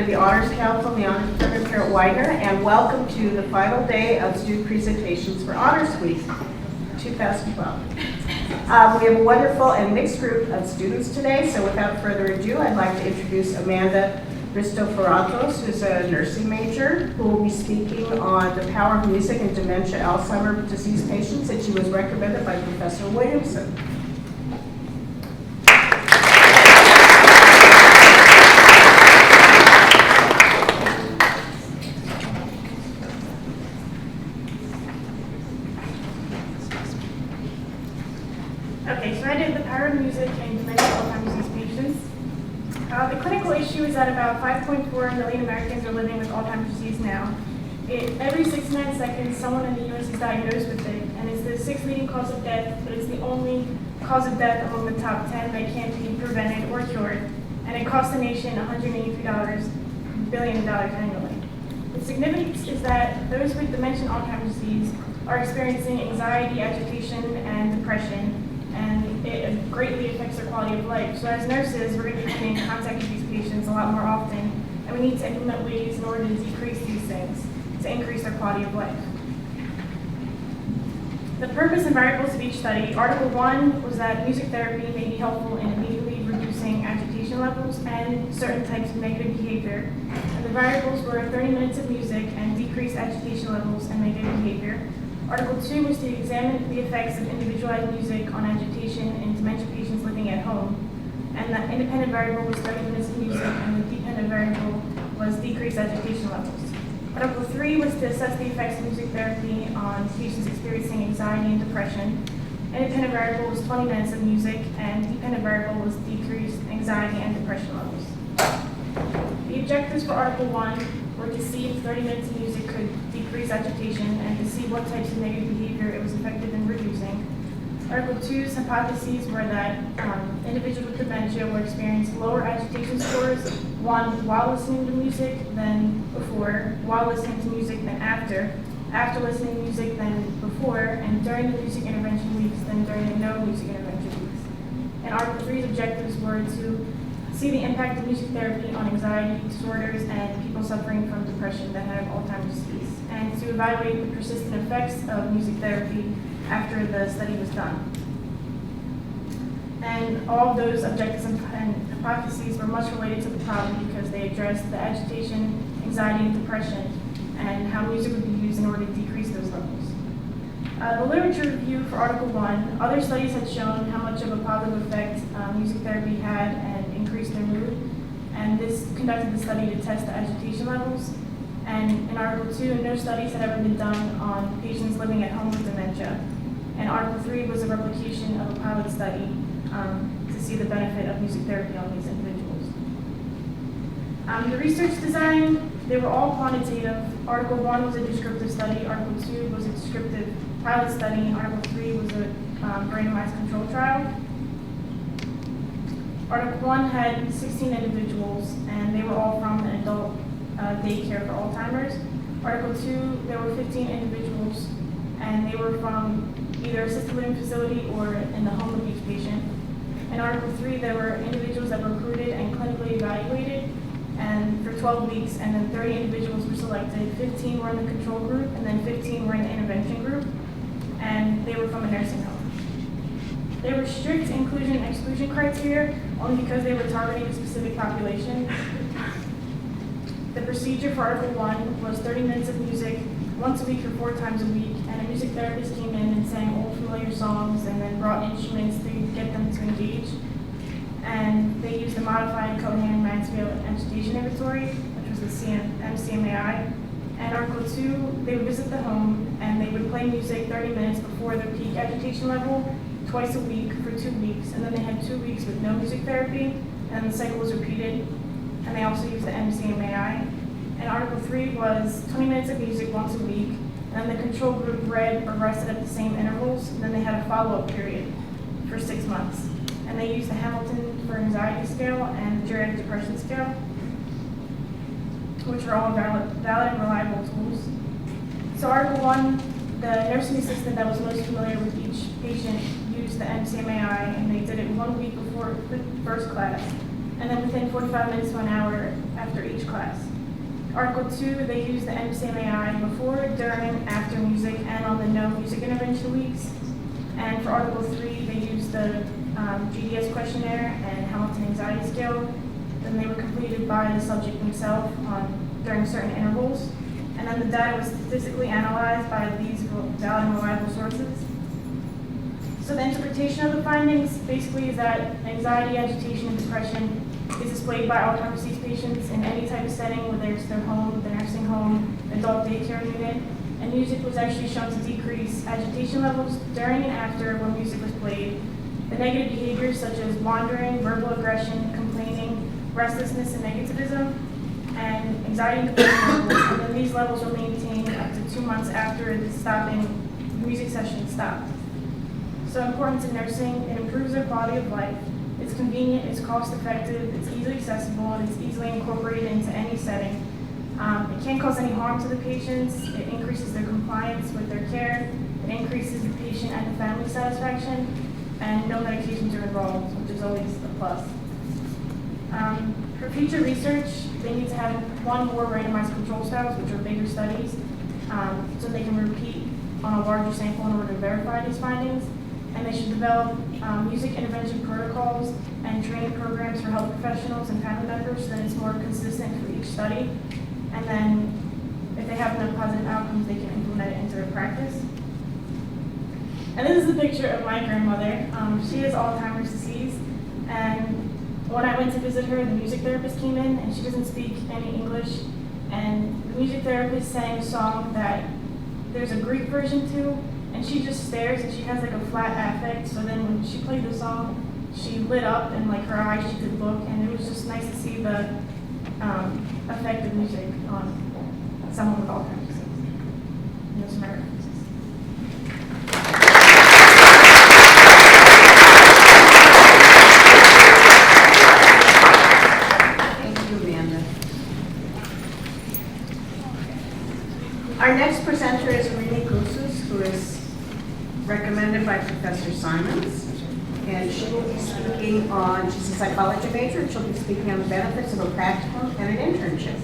for the Honors Council and the Honors Program here at Widener, and welcome to the final day of student presentations for Honors Week 2012. We have a wonderful and mixed group of students today, so without further ado, I'd like to introduce Amanda Hristoforatos, who's a nursing major, who will be speaking on the power of music in Dementia-Alzheimer disease patients, and she was recommended by Professor Williamson. Okay, so I did the power of music in Dementia-Alzheimer disease patients. The clinical issue is that about 5.4 million Americans are living with Alzheimer's disease now. Every 6 to 9 seconds, someone in the U.S. is diagnosed with it, and it's the 6th leading cause of death, but it's the only cause of death among the top 10 that can't be prevented or cured, and it costs the nation $183 billion annually. The significance is that those with dementia and Alzheimer's disease are experiencing anxiety, agitation, and depression, and it greatly affects their quality of life. So as nurses, we're going to be coming in contact with these patients a lot more often, and we need to implement ways in order to decrease these things, to increase their quality of life. The purpose and variables of each study. Article 1 was that music therapy may be helpful in immediately reducing agitation levels and certain types of negative behavior. And the variables were 30 minutes of music and decreased agitation levels and negative behavior. Article 2 was to examine the effects of individualized music on agitation in dementia patients living at home. And the independent variable was 30 minutes of music, and the dependent variable was decreased agitation levels. Article 3 was to assess the effects of music therapy on patients experiencing anxiety and depression. Independent variable was 20 minutes of music, and dependent variable was decreased anxiety and depression levels. The objectives for Article 1 were to see if 30 minutes of music could decrease agitation and to see what types of negative behavior it was effective in reducing. Article 2's hypotheses were that individuals with dementia will experience lower agitation scores, one, while listening to music than before, while listening to music than after listening to music than before, and during the music intervention weeks than during the no music intervention weeks. And Article 3's objectives were to see the impact of music therapy on anxiety disorders and people suffering from depression that have Alzheimer's disease, and to evaluate the persistent effects of music therapy after the study was done. And all of those objectives and hypotheses were much related to the problem because they addressed the agitation, anxiety, and depression, and how music would be used in order to decrease those levels. The literature review for Article 1, other studies had shown how much of a positive effect music therapy had and increased their mood, and this conducted the study to test the agitation levels. And in Article 2, no studies had ever been done on patients living at home with dementia. And Article 3 was a replication of a pilot study to see the benefit of music therapy on these individuals. The research design, they were all quantitative. Article 1 was a descriptive study, Article 2 was a descriptive pilot study, Article 3 was a randomized control trial. Article 1 had 16 individuals, and they were all from an adult daycare for Alzheimer's. Article 2, there were 15 individuals, and they were from either assisted living facility or in the home of each patient. In Article 3, there were individuals that were recruited and clinically evaluated, and for 12 weeks, and then 30 individuals were selected. 15 were in the control group, and then 15 were in the intervention group, and they were from a nursing home. There were strict inclusion and exclusion criteria, only because they were targeting a specific population. The procedure for Article 1 was 30 minutes of music once a week or 4 times a week, and a music therapist came in and sang old familiar songs and then brought instruments to get them to engage. And they used a modified Cohen-Mansfield agitation inventory, which was the MCMAI. And Article 2, they would visit the home and they would play music 30 minutes before their peak agitation level, twice a week for 2 weeks. And then they had 2 weeks with no music therapy, and the cycle was repeated. And they also used the MCMAI. And Article 3 was 20 minutes of music once a week, and then the control group read or rested at the same intervals, and then they had a follow-up period for 6 months. And they used the Hamilton for anxiety scale and the geriatric depression scale, which are all valid and reliable tools. So Article 1, the nursing assistant that was most familiar with each patient used the MCMAI, and they did it 1 week before the first class. And then within 45 minutes to an hour after each class. Article 2, they use the MCMAI before, during, after music, and on the no music intervention weeks. And for Article 3, they use the GDS questionnaire and Hamilton Anxiety Scale. Then they were completed by the subject themselves during certain intervals. And then the data was statistically analyzed by these valid and reliable sources. So the interpretation of the findings basically is that anxiety, agitation, and depression is displayed by Alzheimer's disease patients in any type of setting, whether it's their home, the nursing home, adult daycare unit. And music was actually shown to decrease agitation levels during and after when music was played. The negative behaviors such as wandering, verbal aggression, complaining, restlessness, and negativism, and anxiety and depression levels. And then these levels were maintained up to 2 months after the music session stopped. So important to nursing, it improves their quality of life. It's convenient, it's cost effective, it's easily accessible, and it's easily incorporated into any setting. It can't cause any harm to the patients. It increases their compliance with their care. It increases the patient and the family satisfaction, and no medications are involved, which is always a plus. For future research, they need to have 1 more randomized control styles, which are bigger studies, so they can repeat on a larger sample in order to verify these findings. And they should develop music intervention protocols and training programs for health professionals and family members so that it's more consistent for each study. And then if they have enough positive outcomes, they can implement it into their practice. And this is a picture of my grandmother. She has Alzheimer's disease, and when I went to visit her, the music therapist came in, and she doesn't speak any English. And the music therapist sang a song that there's a Greek version to, and she just stares, and she has like a flat affect. So then when she played the song, she lit up, and like her eyes, she could look, and it was just nice to see the effect of music on someone with Alzheimer's disease. And those are my references. Our next presenter is Irini Gouzos, who is recommended by Professor Simons. And she will be speaking on, she's a psychology major, and she'll be speaking on the benefits of a practicum and an internship.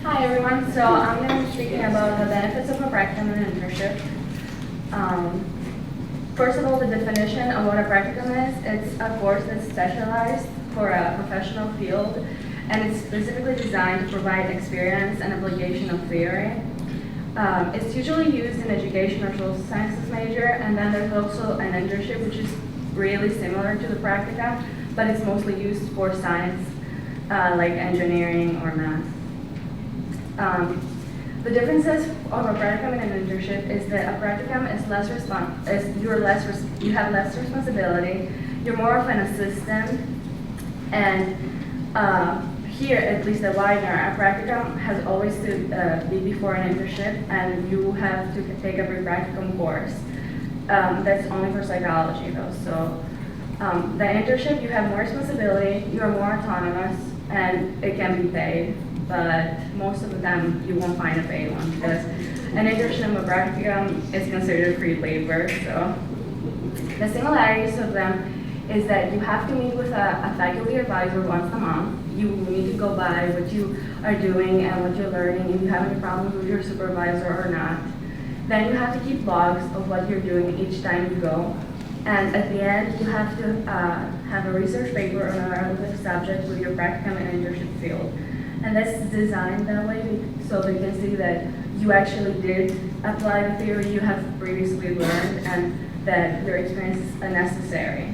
Hi everyone, so I'm going to be speaking about the benefits of a practicum and an internship. First of all, the definition of what a practicum is, it's a course that's specialized for a professional field, and it's specifically designed to provide experience and application of theory. It's usually used in education or social sciences major, and then there's also an internship, which is really similar to the practicum, but it's mostly used for science, like engineering or math. The differences of a practicum and an internship is that a practicum is you have less responsibility, you're more of an assistant, and here, at least at Widener, a practicum has always to be before an internship, and you have to take every practicum course. That's only for psychology though. So the internship, you have more responsibility, you are more autonomous, and it can be paid, but most of the time you won't find a paid one because an internship and a practicum is considered free labor. So the similarities of them is that you have to meet with a faculty advisor once a month. You need to go by what you are doing and what you're learning, if you have any problems with your supervisor or not. Then you have to keep logs of what you're doing each time you go. And at the end, you have to have a research paper on a relative subject with your practicum and internship field. And that's designed that way so they can see that you actually did apply the theory you have previously learned and that your experience is necessary.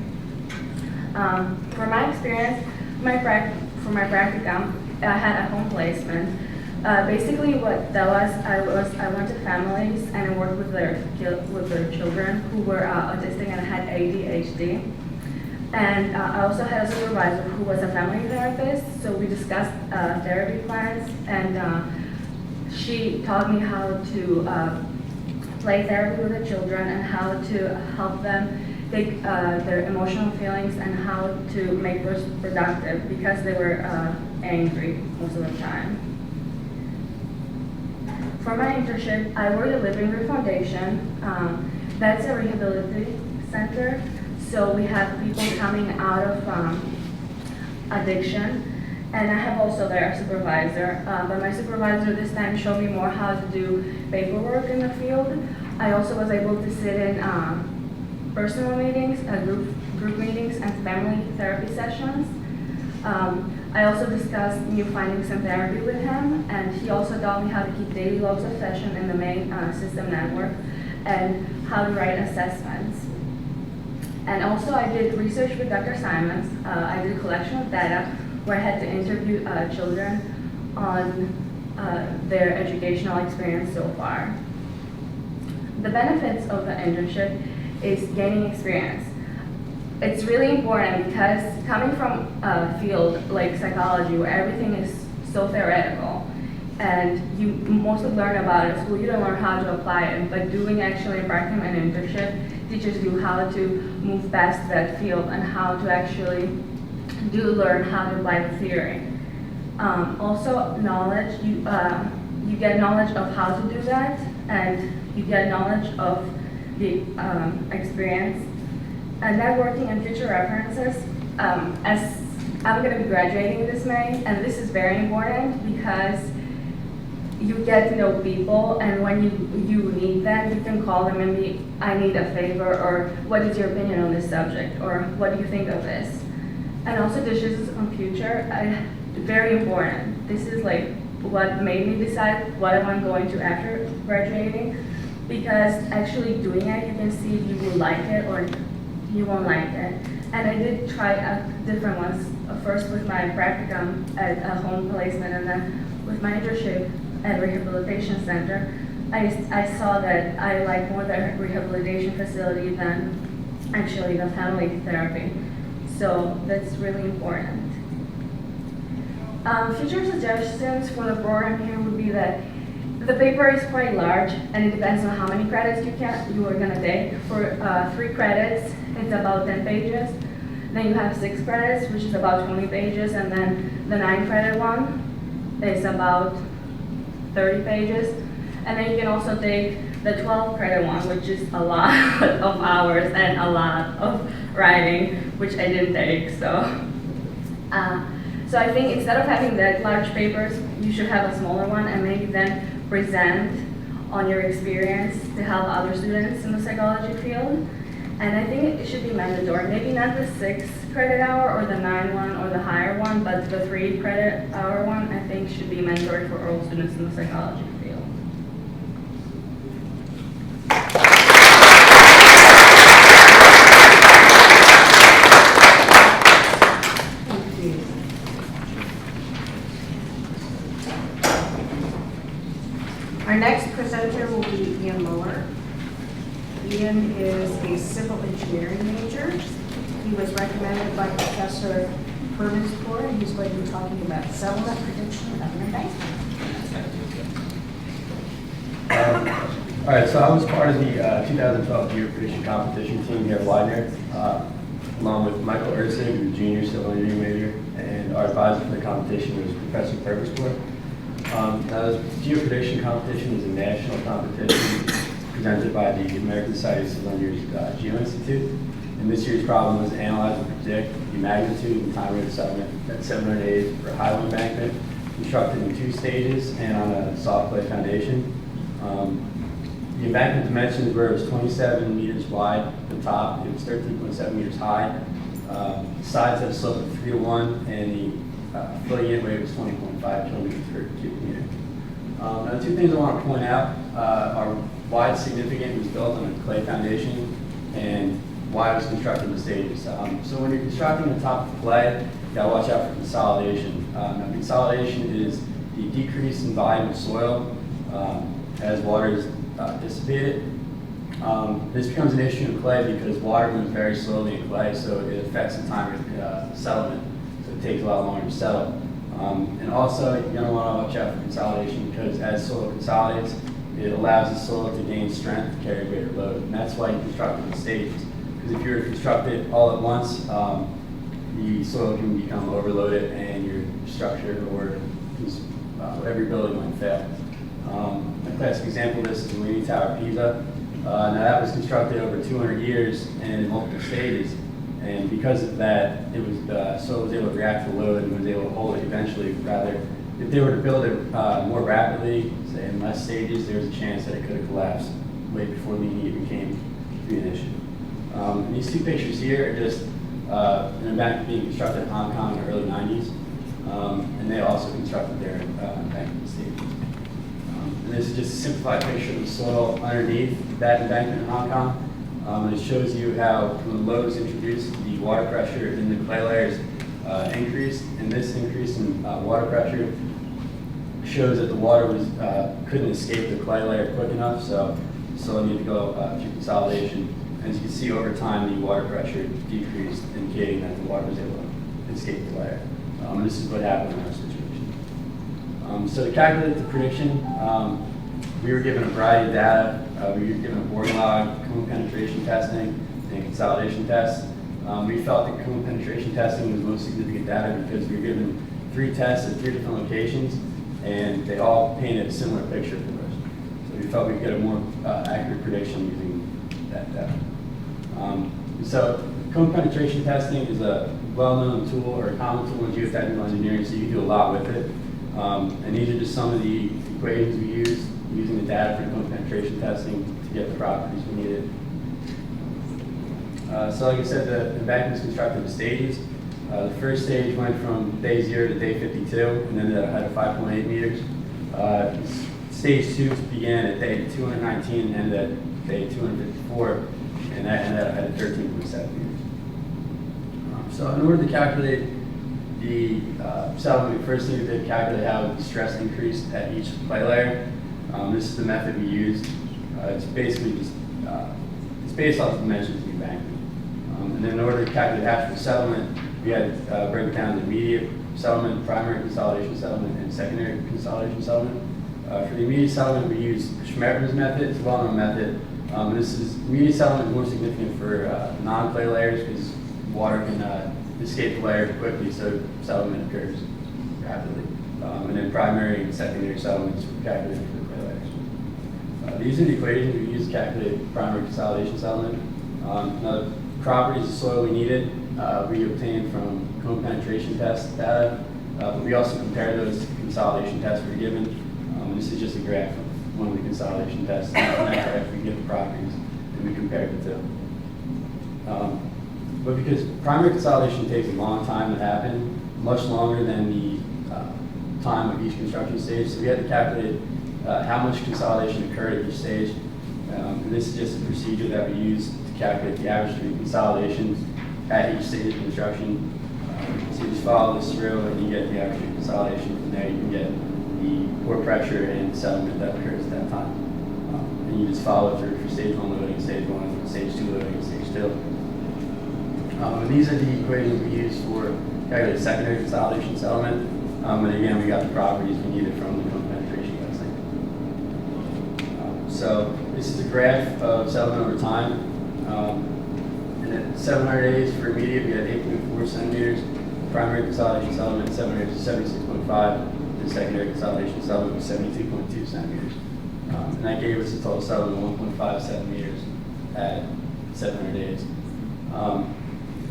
For my experience, for my practicum, I had a home placement. Basically, what that was, I went to families and I worked with their children who were autistic and had ADHD. And I also had a supervisor who was a family therapist, so we discussed therapy plans, and she taught me how to play therapy with the children and how to help them take their emotional feelings and how to make those productive because they were angry most of the time. For my internship, I worked at Living Room Foundation. That's a rehabilitation center. So we have people coming out of addiction. And I have also their supervisor, but my supervisor this time showed me more how to do paperwork in the field. I also was able to sit in personal meetings, group meetings, and family therapy sessions. I also discussed new findings in therapy with him, and he also taught me how to keep daily logs of session in the main system network and how to write assessments. And also I did research with Dr. Simons. I did a collection of data where I had to interview children on their educational experience so far. The benefits of the internship is gaining experience. It's really important because coming from a field like psychology where everything is so theoretical and you mostly learn about it at school, you don't learn how to apply it, but doing actually a practicum and internship teaches you how to move past that field and how to actually learn how to apply the theory. Also knowledge, you get knowledge of how to do that, and you get knowledge of the experience. And networking and future references, as I'm going to be graduating this May, and this is very important because you get to know people, and when you need them, you can call them and be, I need a favor, or what is your opinion on this subject, or what do you think of this? And also decisions on future, very important. This is like what made me decide what am I going to after graduating, because actually doing it, you can see if you will like it or you won't like it. And I did try different ones, first with my practicum at a home placement, and then with my internship at rehabilitation center. I saw that I like more the rehabilitation facility than actually the family therapy. So that's really important. Future suggestions for the program here would be that the paper is quite large, and it depends on how many credits you are gonna take. For 3 credits, it's about 10 pages. Then you have 6 credits, which is about 20 pages, and then the 9 credit one is about 30 pages. And then you can also take the 12 credit one, which is a lot of hours and a lot of writing, which I didn't take. So I think instead of having that large papers, you should have a smaller one and maybe then present on your experience to help other students in the psychology field. And I think it should be mandatory. Maybe not the 6 credit hour or the 9 one or the higher one, but the 3 credit hour one I think should be mandatory for all students in the psychology field. Our next presenter will be Ian Mueller. Ian is a civil engineering major. He was recommended by Professor Hristoforatos, and he's going to be talking about settlement prediction of an embankment. All right, so I was part of the 2012 Gear Prediction Competition team here at Widener, along with Michael Ersig, who's a junior civil engineering major, and our advisor for the competition was Professor Purposeport. Now, this Geo-Prediction competition is a national competition presented by the American Society of Civil Engineers Geo Institute. And this year's problem was analyze and predict the magnitude and time rate of settlement at 708 for a highway embankment, constructed in 2 stages and on a soft clay foundation. The embankment dimensions were it was 27 meters wide at the top, it was 13.7 meters high. Sides had a slope of 3 to 1, and the flow unit weight was 20.5 kilograms per cubic meter. Now, the 2 things I want to point out are why it's significant. It was built on a clay foundation, and why it was constructed in stages. So when you're constructing on top of clay, you gotta watch out for consolidation. Now, consolidation is the decrease in volume of soil as water is dissipated. This becomes an issue in clay because water moves very slowly in clay, so it affects the time of settlement. So it takes a lot longer to settle. And also, you're going to want to watch out for consolidation because as soil consolidates, it allows the soil to gain strength to carry greater load. And that's why you construct it in stages. Because if you were to construct it all at once, the soil can become overloaded and your structure or every building might fail. A classic example of this is the Leaning Tower of Pisa. Now that was constructed over 200 years and in multiple stages. And because of that, it was soil was able to react to the load and was able to hold it eventually. Rather, if they were to build it more rapidly, say in less stages, there was a chance that it could have collapsed way before leaning even came to be an issue. And these two pictures here are just an embankment being constructed in Hong Kong in the early 90s. And they also constructed their embankment stage. And this is just a simplified picture of the soil underneath that embankment in Hong Kong. And it shows you how when the load was introduced, the water pressure in the clay layers increased. And this increase in water pressure shows that the water couldn't escape the clay layer quick enough, so the soil needed to go through consolidation. As you can see, over time, the water pressure decreased, indicating that the water was able to escape the layer. And this is what happened in our situation. So to calculate the prediction, we were given a variety of data. We were given a boring log, cone penetration testing, and consolidation tests. We felt that cone penetration testing was the most significant data because we were given 3 tests at 3 different locations, and they all painted a similar picture for us. So we felt we could get a more accurate prediction using that data. So cone penetration testing is a well-known tool or a common tool in geotechnical engineering, so you can do a lot with it. And these are just some of the equations we use using the data for cone penetration testing to get the properties we needed. So like I said, the embankment is constructed in stages. The first stage went from day 0 to day 52, and then it had 5.8 meters. Stage 2 began at day 219 and ended at day 254, and that ended at 13.7 meters. So in order to calculate the settlement, the first thing we did calculate how the stress increased at each clay layer. This is the method we used. It's basically just, it's based off the dimensions of the embankment. And then in order to calculate actual settlement, we had to break it down to immediate settlement, primary consolidation settlement, and secondary consolidation settlement. For the immediate settlement, we use Schmetter's method. It's a well-known method. Immediate settlement is more significant for non-clay layers because water can escape the layer quickly, so settlement occurs rapidly. And then primary and secondary settlements were calculated for the clay layers. These are the equations we use to calculate primary consolidation settlement. Now, the properties of soil we needed, we obtained from cone penetration test data, but we also compared those to consolidation tests we were given. This is just a graph of one of the consolidation tests. In that graph, we get the properties, and we compared the two. But because primary consolidation takes a long time to happen, much longer than the time of each construction stage, so we had to calculate how much consolidation occurred at each stage. And this is just a procedure that we use to calculate the average stream consolidations at each stage of construction. So you just follow this through and you get the average stream consolidation. From there you can get the pore pressure and settlement that occurs at that time. And you just follow through for stage 1 loading, stage 1, stage 2 loading, and stage 2. And these are the equations we use for calculating secondary consolidation settlement. And again, we got the properties we needed from the cone penetration testing. So this is a graph of settlement over time. And at 700 days for immediate, we had 8.4 centimeters. Primary consolidation settlement at 700 is 76.5. The secondary consolidation settlement was 72.2 centimeters. And that gave us a total settlement of 1.57 meters at 700 days.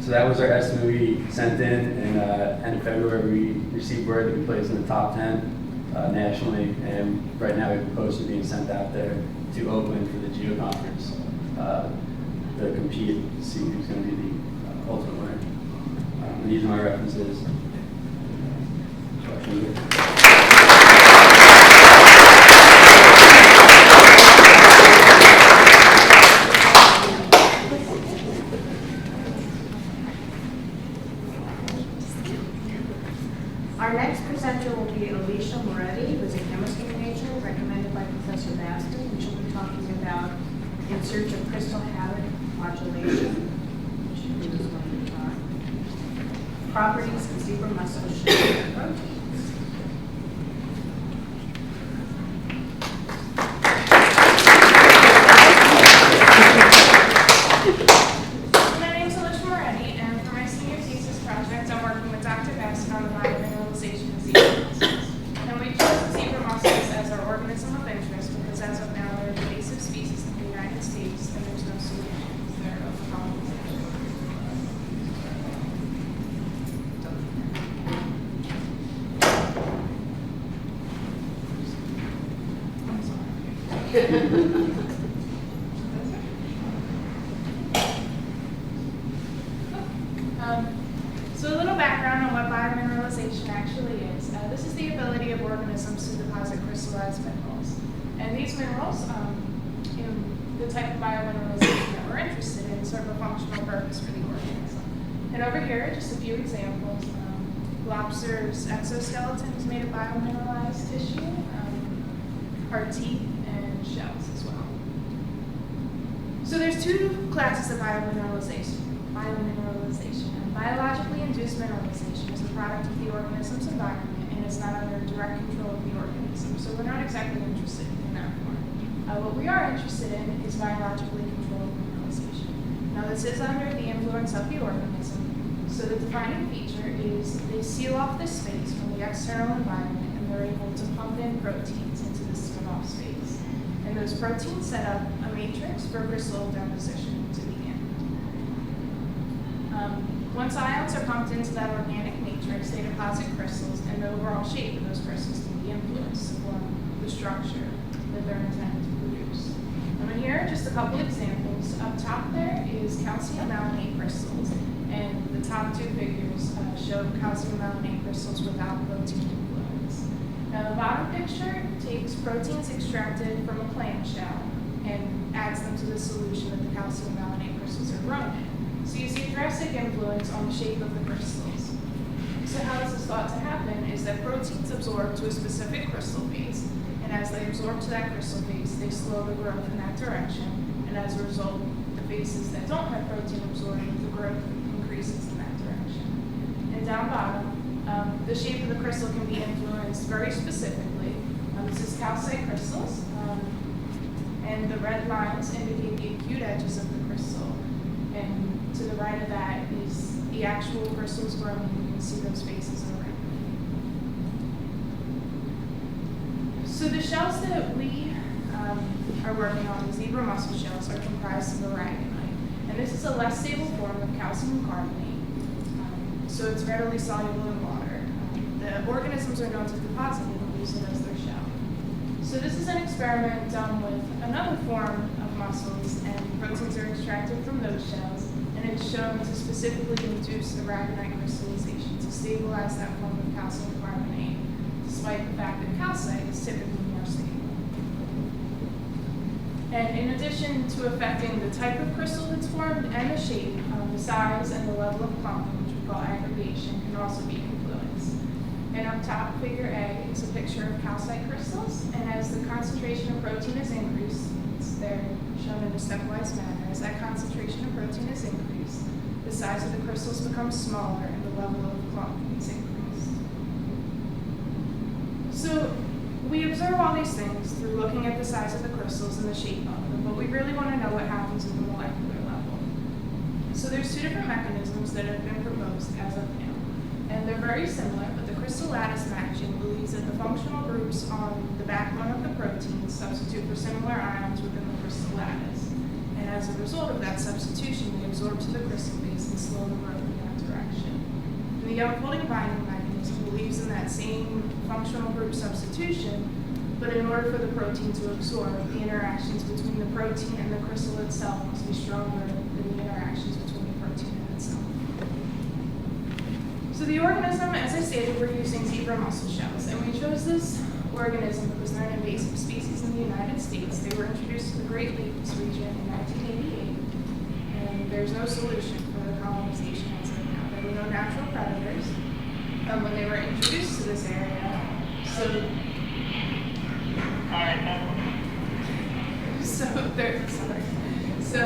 So that was our estimate we sent in, and end of February we received word that we placed in the top 10 nationally, and right now we have posters being sent out there to Oakland for the GEO conference to compete to see who's going to be the ultimate winner. And these are my references. Questions? Our next presenter will be Alysha Moretti, who is a chemistry major recommended by Professor Baskin, and she'll be talking about in search of crystal habit modulation, which is going to talk, properties of zebra mussel shell proteins. My name is Alysha Moretti, and for my senior thesis project, I'm working with Dr. Baskin on the biomineralization of zebra mussels. And we chose zebra mussels as our organism of interest because as of now, they're an invasive species in the United States, and there's no solutions. They're overcompensated. So a little background on what biomineralization actually is. This is the ability of organisms to deposit crystallized minerals. And these minerals, in the type of biomineralization that we're interested in, serve a functional purpose for the organism. And over here, just a few examples. Lobster's exoskeleton is made of biomineralized tissue, our teeth, and shells as well. So there's two classes of biomineralization. Biologically induced mineralization is a product of the organism's environment and is not under direct control of the organism. So we're not exactly interested in that form. What we are interested in is biologically controlled mineralization. Now this is under the influence of the organism. So the defining feature is they seal off this space from the external environment and they're able to pump in proteins into this sealed off space. And those proteins set up a matrix for crystal deposition to begin. Once ions are pumped into that organic matrix, they deposit crystals, and the overall shape of those crystals can be influenced to form the structure that they're intended to produce. And here are just a couple examples. Up top there is calcium malonate crystals, and the top two figures show calcium malonate crystals without protein influence. Now the bottom picture takes proteins extracted from a plant shell and adds them to the solution that the calcium malonate crystals are grown in. So you see a drastic influence on the shape of the crystals. So how this is thought to happen is that proteins absorb to a specific crystal face, and as they absorb to that crystal face, they slow the growth in that direction, and as a result, the faces that don't have protein absorbing, the growth increases in that direction. And down bottom, the shape of the crystal can be influenced very specifically. This is calcite crystals, and the red lines indicate the acute edges of the crystal. And to the right of that is the actual crystals growing, and you can see those faces around. So the shells that we are working on, the zebra mussel shells, are comprised of aragonite. And this is a less stable form of calcium carbonate, so it's readily soluble in water. The organisms are known to deposit it and use it as their shell. So this is an experiment done with another form of mussels, and proteins are extracted from those shells, and it's shown to specifically induce aragonite crystallization to stabilize that form of calcium carbonate, despite the fact that calcite is typically more stable. And in addition to affecting the type of crystal that's formed and the shape, the size and the level of clumping, which we call aggregation, can also be influenced. And up top, figure A is a picture of calcite crystals, and as the concentration of protein is increased, it's there shown in a stepwise manner, as that concentration of protein is increased, the size of the crystals becomes smaller and the level of clumping is increased. So we observe all these things through looking at the size of the crystals and the shape of them, but we really want to know what happens at the molecular level. So there's two different mechanisms that have been proposed as of now, and they're very similar, but the crystal lattice matching believes that the functional groups on the backbone of the protein substitute for similar ions within the crystal lattice. And as a result of that substitution, they absorb to the crystal base and slow the growth in that direction. And the unfolding binding mechanism believes in that same functional group substitution, but in order for the protein to absorb, the interactions between the protein and the crystal itself must be stronger than the interactions between the protein and itself. So the organism, as I stated, we're using zebra mussel shells, and we chose this organism because they're an invasive species in the United States. They were introduced to the Great Lakes region in 1988, and there's no solution for the colonization as of now. There were no natural predators when they were introduced to this area. So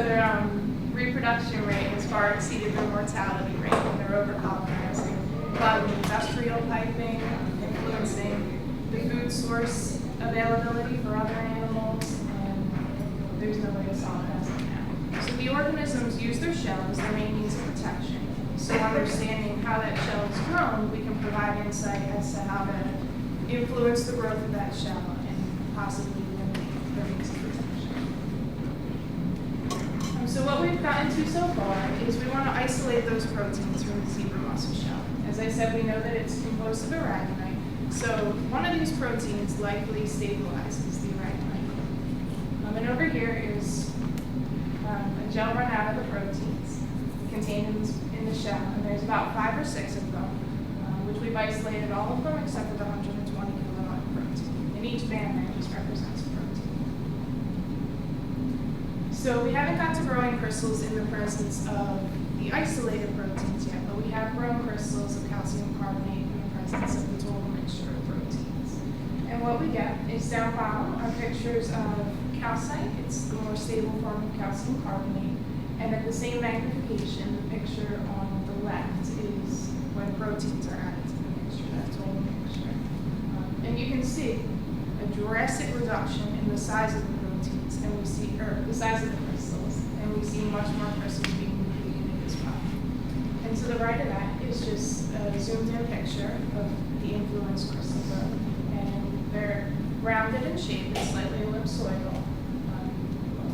their reproduction rate has far exceeded their mortality rate, and they're over-colonizing. A lot of industrial piping, influencing the food source availability for other animals, and there's no way to solve it as of now. So the organisms use their shell as their main means of protection. So understanding how that shell is grown, we can provide insight as to how to influence the growth of that shell and possibly eliminate their means of protection. So what we've gotten to so far is we want to isolate those proteins from the zebra mussel shell. As I said, we know that it's composed of aragonite. So one of these proteins likely stabilizes the aragonite. And over here is a gel run out of the proteins contained in the shell. And there's about 5 or 6 of them, which we've isolated all of them except for the 120 kilomolar protein. And each band there just represents a protein. So we haven't got to growing crystals in the presence of the isolated proteins yet, but we have grown crystals of calcium carbonate in the presence of the total mixture of proteins. And what we get is down bottom are pictures of calcite. It's the more stable form of calcium carbonate. And at the same magnification, the picture on the left is when proteins are added to the mixture, that total mixture. And you can see a drastic reduction in the size of the proteins, and we see, or the size of the crystals, and we see much more crystals being created as well. And to the right of that is just a zoomed in picture of the influenced crystal growth. And they're rounded in shape and slightly ellipsoidal.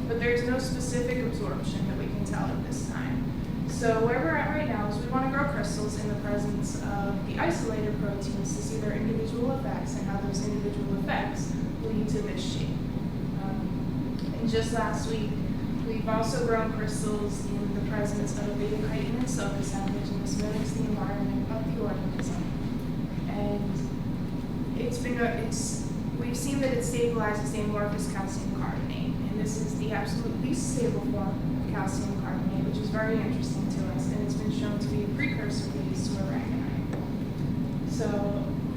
But there's no specific absorption that we can tell at this time. So where we're at right now is we want to grow crystals in the presence of the isolated proteins to see their individual effects and how those individual effects lead to this shape. And just last week, we've also grown crystals in the presence of a beta-chitin and silk assemblage, and this mimics the environment of the organism. And we've seen that it stabilizes the amorphous calcium carbonate, and this is the absolute least stable form of calcium carbonate, which is very interesting to us, and it's been shown to be a precursor base to aragonite. So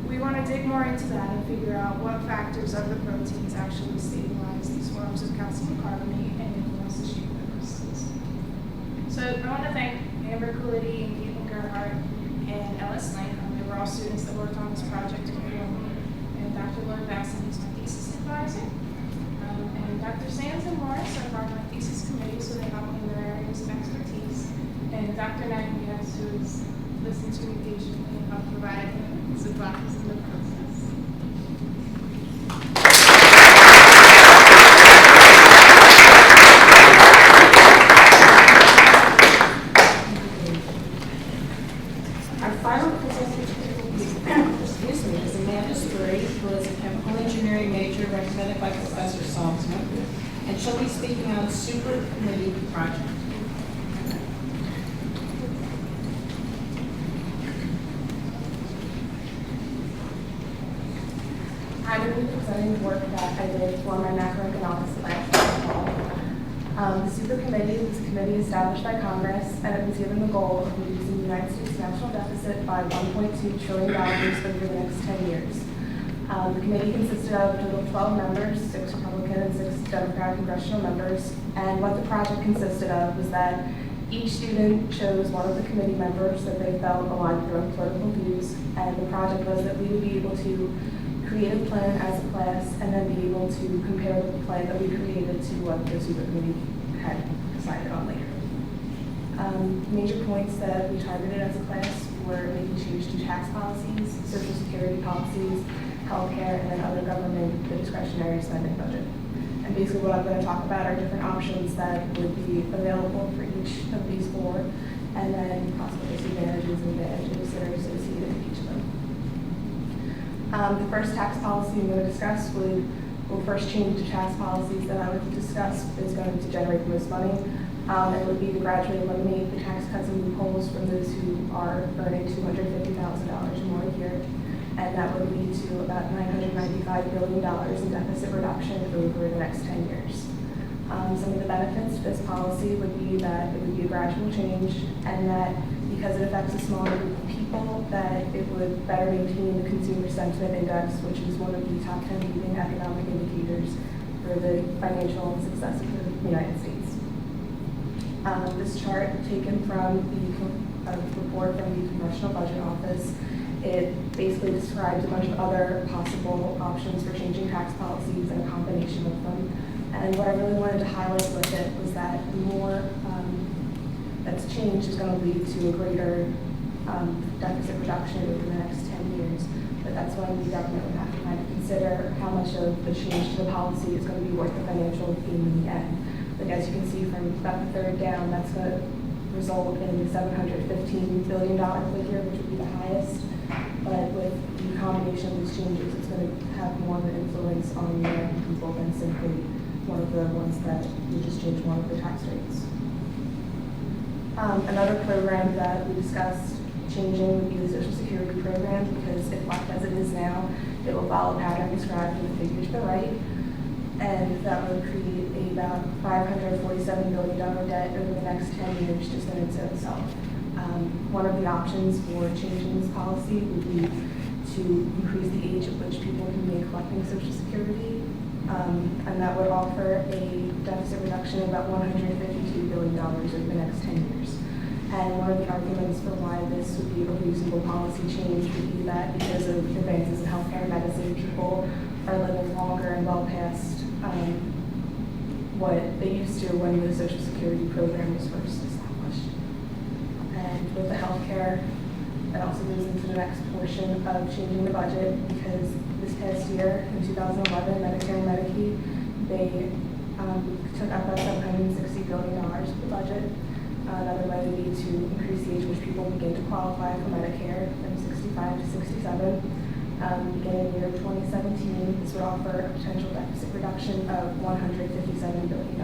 we want to dig more into that and figure out what factors of the proteins actually stabilize these forms of calcium carbonate and influence the shape of the crystals. So I want to thank Amber Coolidge and Caitlin Gerhardt and Ellis Link. They were all students that worked on this project before me. And Dr. Lloyd Basson, who's my thesis advisor. And Dr. Sands and Morris are part of my thesis committee, so they help me in their areas of expertise. And Dr. Nagness, who has listened to me patiently and helped provide his advice in the process. Our final presenter is Amanda Spurri, who is a chemical engineering major recommended by Professor Salzman, and she'll be speaking on the super committee project. I'm going to be presenting the work that I did for my macroeconomics lab. The Super Committee is a committee established by Congress, and it was given the goal of reducing the United States national deficit by $1.2 trillion over the next 10 years. The committee consisted of a total of 12 members, 6 Republican and 6 Democratic congressional members, and what the project consisted of was that each student chose one of the committee members that they felt aligned with their own political views, and the project was that we would be able to create a plan as a class and then be able to compare the plan that we created to what the super committee had decided on later. Major points that we targeted as a class were making changes to tax policies, social security policies, healthcare, and then other government, the discretionary spending budget. And basically what I'm going to talk about are different options that would be available for each of these 4, and then possible disadvantages and advantages that are associated with each of them. The first tax policy I'm going to discuss will first change the tax policies that I would discuss is going to generate the most money. It would be to gradually eliminate the tax cuts and loopholes from those who are earning $250,000 or more a year. And that would lead to about $995 billion in deficit reduction over the next 10 years. Some of the benefits of this policy would be that it would be a gradual change, and that because it affects a smaller group of people, that it would better maintain the consumer sentiment index, which is one of the top 10 leading economic indicators for the financial success of the United States. This chart taken from the report from the Congressional Budget Office. It basically describes a bunch of other possible options for changing tax policies and a combination of them. And what I really wanted to highlight with it was that the more that's changed is going to lead to a greater deficit reduction over the next 10 years. But that's when the government would have to kind of consider how much of the change to the policy is going to be worth the financial gain in the end. But as you can see from about the third down, that's going to result in the $715 billion figure, which would be the highest. But with the combination of these changes, it's going to have more of an influence on the American people than simply one of the ones that we just changed one of the tax rates. Another program that we discussed changing would be the Social Security program, because if left as it is now, it will follow a pattern described in the figure to the right, and that would create about $547 billion debt over the next 10 years just in its own self. One of the options for changing this policy would be to increase the age at which people can begin collecting Social Security, and that would offer a deficit reduction of about $152 billion over the next 10 years. And one of the arguments for why this would be a reasonable policy change would be that because of advances in healthcare and medicine, people are living longer and well past what they used to when the Social Security program was first established. And with the healthcare, that also moves into the next portion of changing the budget, because this past year, in 2011, Medicare and Medicaid, they took up about $760 billion of the budget. Another way would be to increase the age at which people begin to qualify for Medicare from 65 to 67. Beginning in the year 2017, this would offer a potential deficit reduction of $157 billion.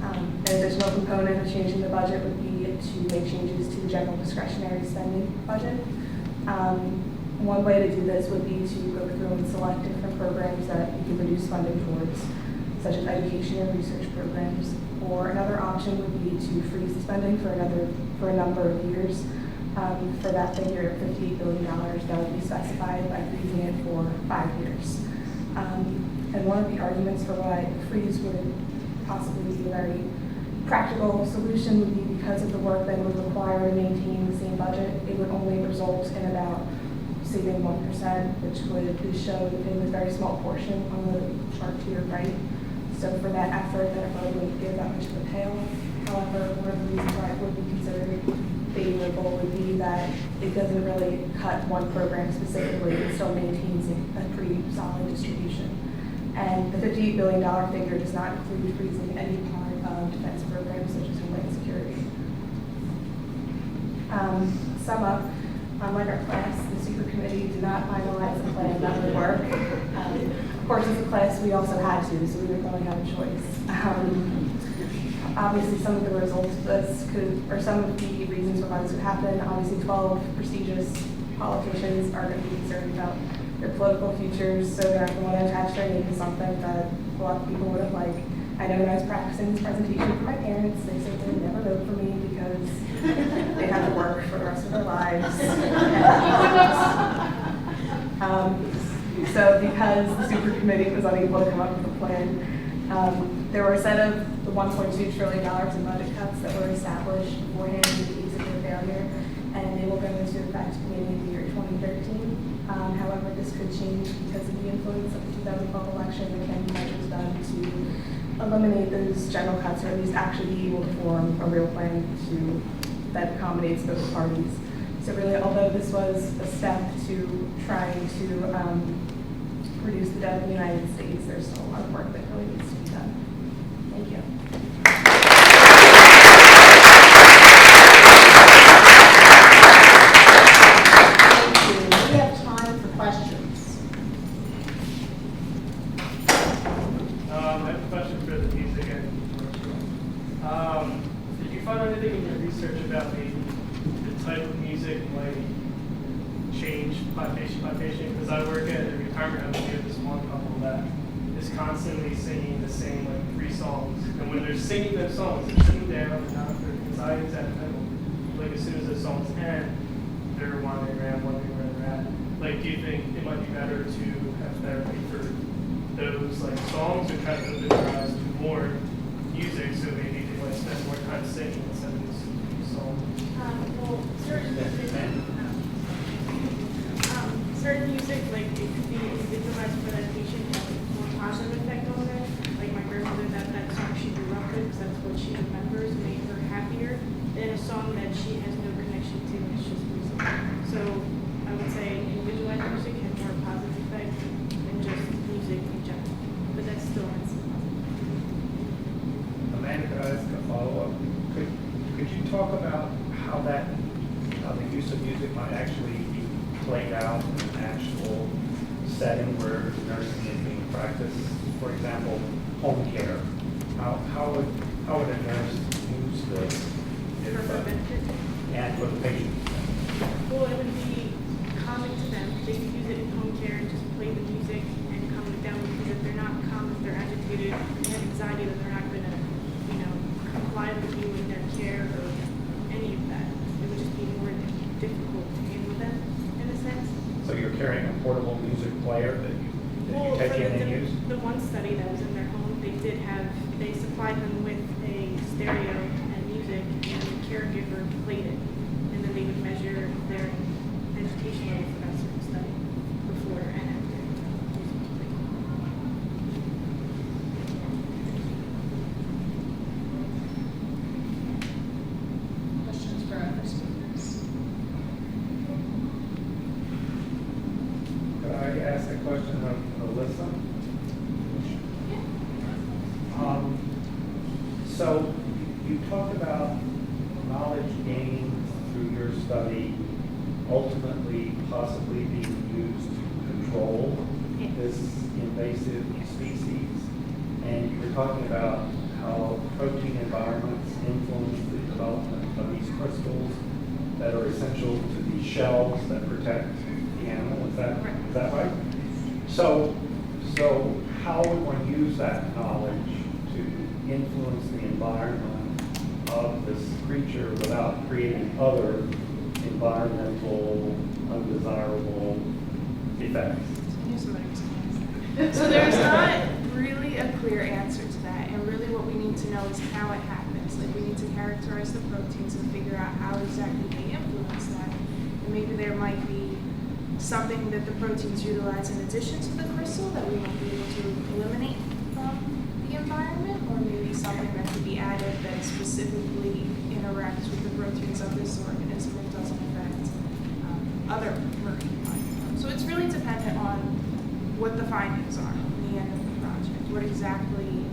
An additional component of changing the budget would be to make changes to the general discretionary spending budget. One way to do this would be to go through and select different programs that you can reduce funding towards, such as education and research programs. Or another option would be to freeze the spending for a number of years. For that figure of $58 billion, that would be specified by freezing it for 5 years. And one of the arguments for why a freeze would possibly be a very practical solution would be because of the work that it would require to maintain the same budget. It would only result in about saving 1%, which would be shown in a very small portion on the chart to your right. So for that effort, that it really wouldn't give that much of a payoff. However, one of the reasons why it would be considered favorable would be that it doesn't really cut one program specifically. It still maintains a pretty solid distribution. And the $58 billion figure does not include freezing any part of defense programs such as Homeland Security. Sum up, unlike our class, the super committee did not finalize a plan that would work. Of course, as a class, we also had to, so we didn't really have a choice. Obviously, some of the results of this or some of the reasons for why this could happen, obviously 12 prestigious politicians are going to be concerned about their political futures, so they're not going to want to attach their name to something that a lot of people wouldn't like. I know when I was practicing this presentation for my parents, they said they would never vote for me because they had to work for the rest of their lives. So because the super committee was unable to come up with a plan, there were a set of the $1.2 trillion in budget cuts that were established beforehand in the case of their failure, and they will go into effect beginning of the year 2013. However, this could change because of the influence of the 2012 election. There can be measures done to eliminate those general cuts, or at least actually be able to form a real plan that accommodates both parties. So really, although this was a step to trying to reduce the debt of the United States, there's still a lot of work that really needs to be done. Thank you. Thank you. We have time for questions. I have a question for the music and did you find anything in your research about the type of music might change by patient? Because I work at a retirement home, we have this one couple that is constantly singing the same 3 songs, and when they're singing those songs, they're sitting down and not their anxiety's at the middle. Like as soon as those songs end, they're wandering around, wondering where they're at. Like, do you think it might be better to have therapy for those songs, or try to open their eyes to more music, so maybe they might spend more time singing instead of these songs? Well, certain music, like it could be individualized for that patient, have a more positive effect on them. Like my grandmother, that song she grew up with, because that's what she remembers, made her happier than a song that she has no connection to. It's just music. So I would say individualized music has more positive effect than just music in general. But that's still Amanda, could I ask a follow-up? Could you talk about how the use of music might actually be played out in actual setting where nursing is being practiced? For example, home care. How would a nurse use this? For preventive. And for the patient? Well, it would be calming to them. They could use it in home care and just play the music and calm it down, because if they're not calm, if they're agitated, they have anxiety, then they're not going to, comply with you in their care or any of that. It would just be more difficult to handle them in a sense. So you're carrying a portable music player that you take For in and use? the one study that was in their home, they supplied them with a stereo and music, and the caregiver played it. And then they would measure their education level for that certain study before and after music was played. Questions for other speakers? Could I ask a question of Alyssa? So you talked about knowledge gained through your study ultimately possibly being used to control this invasive species. And you were talking about how protein environments influence the development of these crystals that are essential to the shells that protect the animal. Is that right? So how would one use that knowledge to influence the environment of this creature without creating other environmental undesirable effects? So there's not really a clear answer to that, and really what we need to know is how it happens. Like, we need to characterize the proteins and figure out how exactly they influence that. And maybe there might be something that the proteins utilize in addition to the crystal that we won't be able to eliminate from the environment, or maybe something that could be added that specifically interacts with the proteins of this organism and doesn't affect other marine life forms. So it's really dependent on what the findings are in the end of the project, what exactly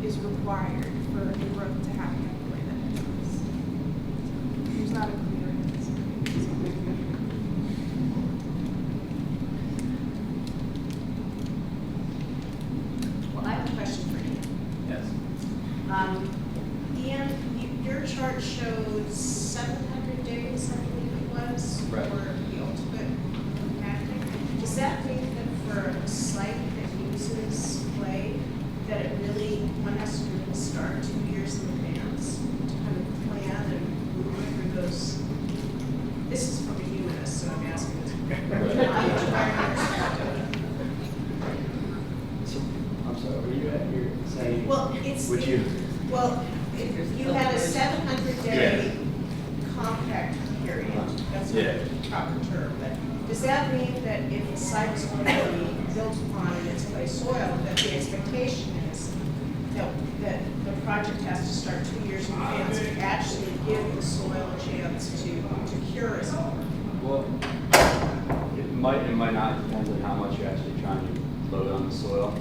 is required for the growth to happen the way that it does. There's not a clear answer. Well, I have a question for you. Yes. Ian, your chart shows 700 days, I believe it was, Right. for the ultimate package. Does that mean that for a site that uses clay, that it really, one has to really start 2 years in advance to kind of plan and move through those? This is from a humanist, so I'm asking this. I'm sorry, were you at your saying? Well, it's. Would you? Well, you had a 700-day compact period, that's Yeah. the proper term, but does that mean that if the site is going to be built upon in its clay soil, that the expectation is that the project has to start 2 years in advance to actually give the soil a chance to cure itself? Well, it might not, depends on how much you're actually trying to load on the soil.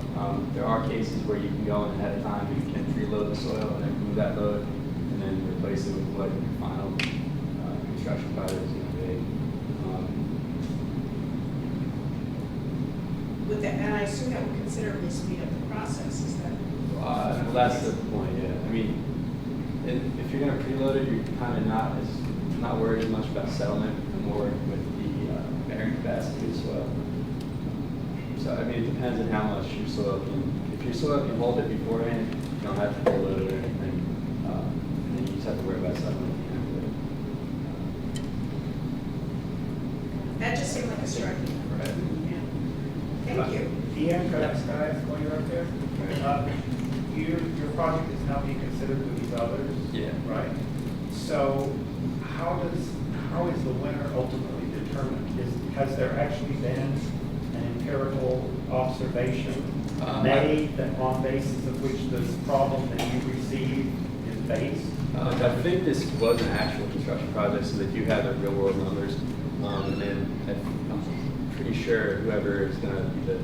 There are cases where you can go in ahead of time, you can preload the soil and then remove that load, and then replace it with what your final construction project is going to be. With that, and I assume that would considerably speed up the process, is that? Well, that's the point, yeah. I mean, if you're going to preload it, you're kind of not worried as much about settlement, more with the bearing capacity of the soil. So, I mean, it depends on how much your soil can, if your soil can hold it beforehand, you don't have to preload it or anything. And then you just have to worry about settlement at the end of it. That just seemed like a striking. Right. Yeah. Thank you. Ian, could I ask while you're up there? Your project is now being considered with these others? Yeah. Right? So how is the winner ultimately determined? Has there actually been an empirical observation made that on basis of which this problem that you received is based? I think this was an actual construction project, so that you have the real world numbers. And then I'm pretty sure whoever is going to be the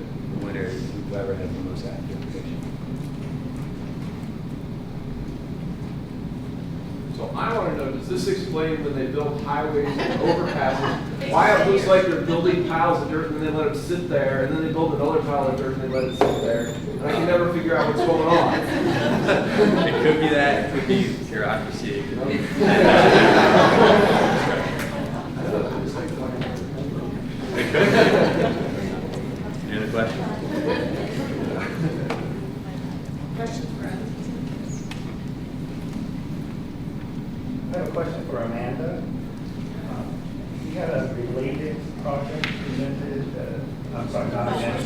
winner is whoever has the most accurate prediction. So I want to know, does this explain when they built highways and overpasses, Why it looks like they're building piles of dirt and then they let it sit there, and then they build another pile of dirt and they let it sit there. And I can never figure out what's going on. It could be that, it could be bureaucracy. It could be. It could be. Any other questions? Questions for us? I have a question for Amanda. You had a related project presented, I'm sorry, not Amanda.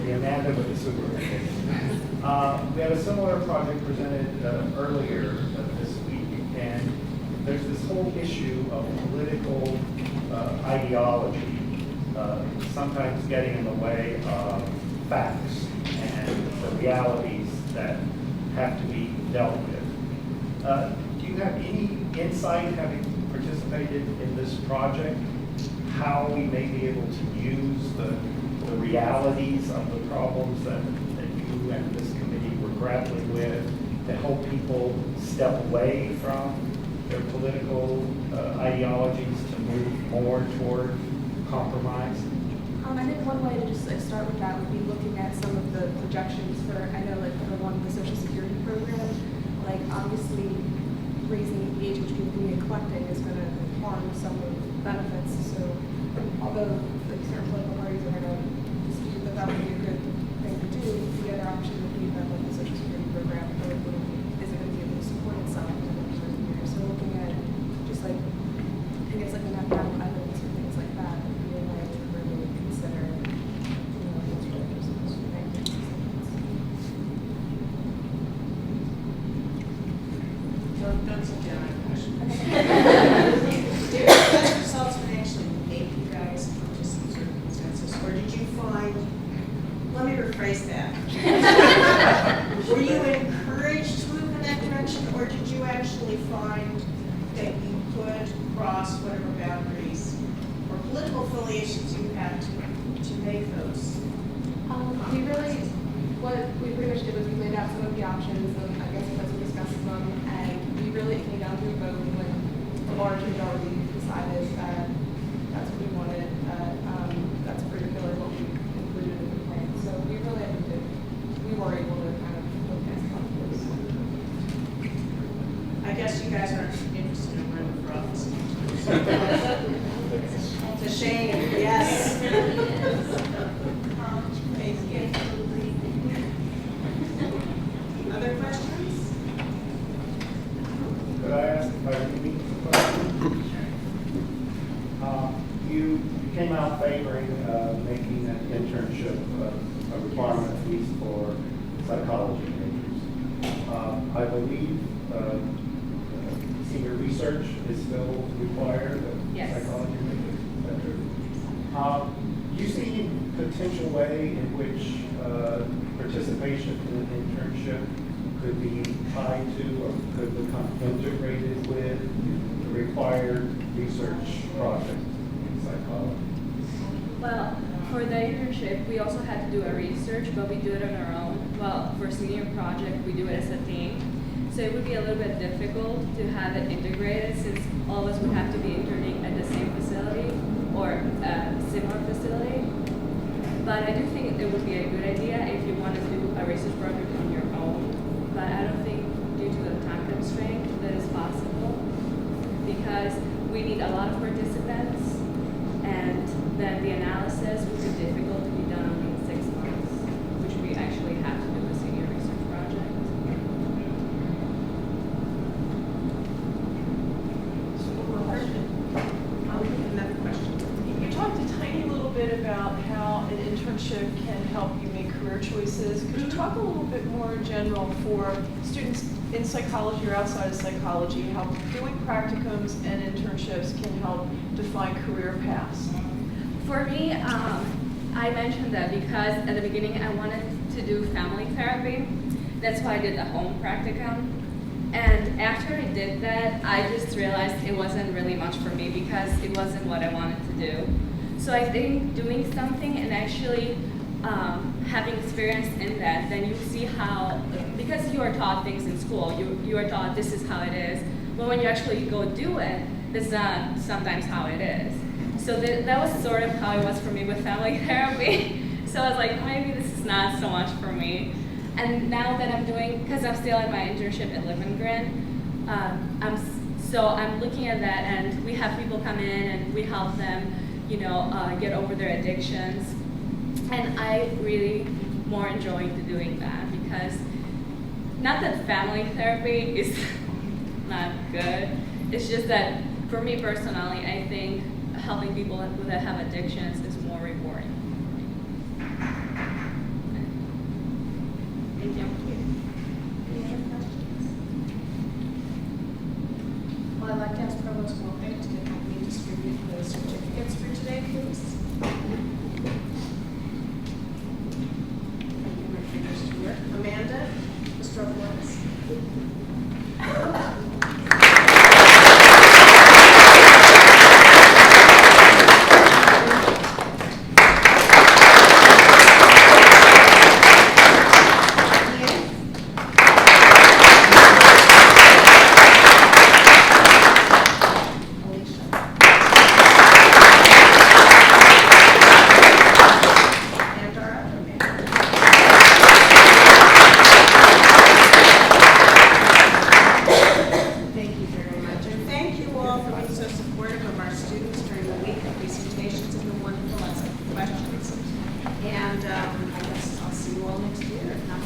The Amanda with the super. We had a similar project presented earlier this week, and there's this whole issue of political ideology sometimes getting in the way of facts and the realities that have to be dealt with. Do you have any insight, having participated in this project, how we may be able to use the realities of the problems that you and this committee were grappling with to help people step away from their political ideologies to move more toward compromise? I think one way to just start with that would be looking at some of the projections for, I know like for the one, the Social Security program, like obviously raising the age which people can be collecting is going to harm some of the benefits. So although like certain political parties are going to dispute that that would be a good thing to do, the other option would be that like the Social Security program isn't going to be able to support itself in the next 30 years. So looking at just like, I guess like the mathematical evidence or things like that would be a way to really consider, you know, what's really supposed to make decisions. Don't sit down, I have a question. Did the test results financially make you guys come to some sort of consensus, or did you find, let me rephrase that. Were you encouraged to move in that direction, or did you actually find that you could cross whatever boundaries or political affiliations you had to make those? What we pretty much did was we laid out some of the options, and I guess as we discussed them, and we really came down to a vote when a large majority decided that that's what we wanted, that's particularly what we included in the plan. So we really had to, we were able to kind of look at some of those. I guess you guys aren't interested in running for office. It's a shame, yes. Other questions? Could I ask if I can meet the question? You came out favoring making an internship a requirement, at least for psychology majors. I believe senior research is still required of Yes. psychology majors. Is that true? Do you see any potential way in which participation in an internship could be tied to or could become integrated with the required research project in psychology? Well, for the internship, we also had to do a research, but we do it on our own. Well, for senior project, we do it as a team. So it would be a little bit difficult to have it integrated since all of us would have to be interning at the same facility or a similar facility. But I do think it would be a good idea if you want to do a research project on your own. But I don't think due to the time constraint that is possible because we need a lot of participants and then the analysis would be difficult to be done only in 6 months, which we actually have to do a senior research project. Another question. You talked a tiny little bit about how an internship can help you make career choices. Could you talk a little bit more in general for students in psychology or outside of psychology, how doing practicums and internships can help define career paths? For me, I mentioned that because at the beginning I wanted to do family therapy. That's why I did the home practicum. And after I did that, I just realized it wasn't really much for me because it wasn't what I wanted to do. So I think doing something and actually having experience in that, then you see how, because you are taught things in school, you are taught this is how it is, But when you actually go do it, it's not sometimes how it is. So that was sort of how it was for me with family therapy. So I was like, maybe this is not so much for me. And now that I'm doing, because I'm still at my internship at Livengren, I'm looking at that, and we have people come in and we help them, get over their addictions. And I really more enjoy doing that, because not that family therapy is not good. It's just that for me personally, I think helping people that have addictions is more rewarding. Thank you. Any other questions? Well, I'd like to ask Provost Moretti to help me distribute the certificates for today, please. Amanda, Mr. O'Flores. And I guess I'll see you all next year, if not